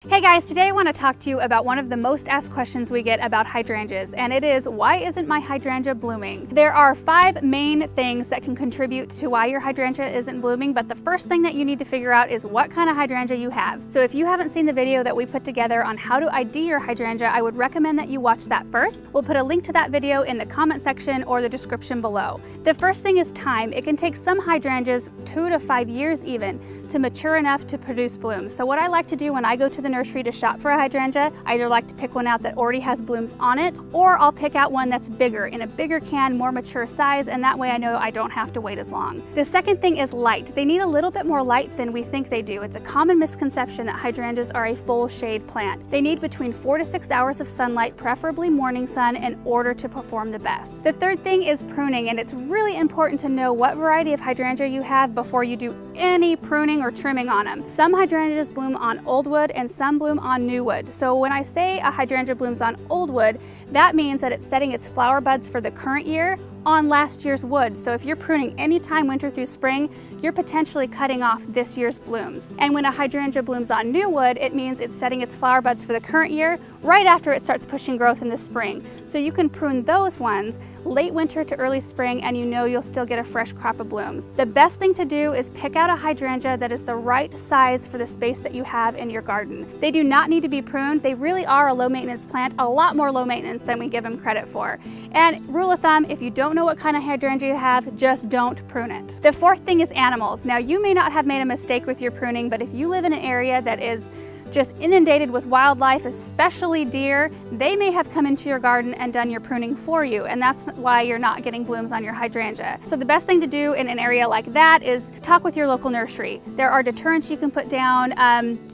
Hey guys, today I want to talk to you about one of the most asked questions we get about hydrangeas, and it is, why isn't my hydrangea blooming? There are 5 main things that can contribute to why your hydrangea isn't blooming, but the first thing that you need to figure out is what kind of hydrangea you have. So if you haven't seen the video that we put together on how to ID your hydrangea, I would recommend that you watch that first. We'll put a link to that video in the comment section or the description below. The first thing is time. It can take some hydrangeas 2 to 5 years even to mature enough to produce blooms. So what I like to do when I go to the nursery to shop for a hydrangea, I either like to pick one out that already has blooms on it, or I'll pick out one that's bigger, in a bigger can, more mature size, and that way I know I don't have to wait as long. The second thing is light. They need a little bit more light than we think they do. It's a common misconception that hydrangeas are a full shade plant. They need between 4 to 6 hours of sunlight, preferably morning sun, in order to perform the best. The third thing is pruning, and it's really important to know what variety of hydrangea you have before you do any pruning or trimming on them. Some hydrangeas bloom on old wood and some bloom on new wood. So when I say a hydrangea blooms on old wood, that means that it's setting its flower buds for the current year on last year's wood. So if you're pruning anytime winter through spring, you're potentially cutting off this year's blooms. And when a hydrangea blooms on new wood, it means it's setting its flower buds for the current year right after it starts pushing growth in the spring. So you can prune those ones late winter to early spring, and you know you'll still get a fresh crop of blooms. The best thing to do is pick out a hydrangea that is the right size for the space that you have in your garden. They do not need to be pruned. They really are a low maintenance plant, a lot more low maintenance than we give them credit for. And rule of thumb, if you don't know what kind of hydrangea you have, just don't prune it. The fourth thing is animals. Now, you may not have made a mistake with your pruning, but if you live in an area that is just inundated with wildlife, especially deer, they may have come into your garden and done your pruning for you, and that's why you're not getting blooms on your hydrangea. So the best thing to do in an area like that is talk with your local nursery. There are deterrents you can put down.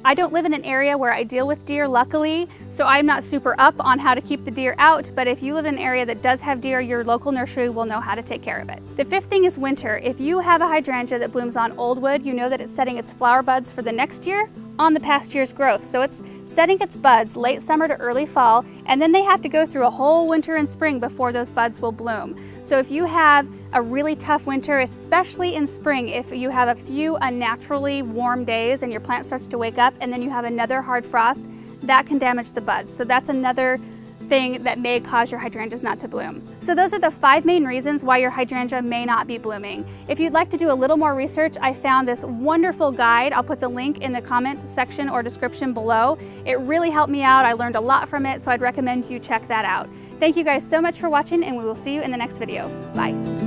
I don't live in an area where I deal with deer, luckily, so I'm not super up on how to keep the deer out, but if you live in an area that does have deer, your local nursery will know how to take care of it. The fifth thing is winter. If you have a hydrangea that blooms on old wood, you know that it's setting its flower buds for the next year on the past year's growth. So it's setting its buds late summer to early fall, and then they have to go through a whole winter and spring before those buds will bloom. So if you have a really tough winter, especially in spring, if you have a few unnaturally warm days and your plant starts to wake up and then you have another hard frost, that can damage the buds. So that's another thing that may cause your hydrangeas not to bloom. So those are the 5 main reasons why your hydrangea may not be blooming. If you'd like to do a little more research, I found this wonderful guide. I'll put the link in the comment section or description below. It really helped me out. I learned a lot from it, so I'd recommend you check that out. Thank you guys so much for watching, and we will see you in the next video. Bye.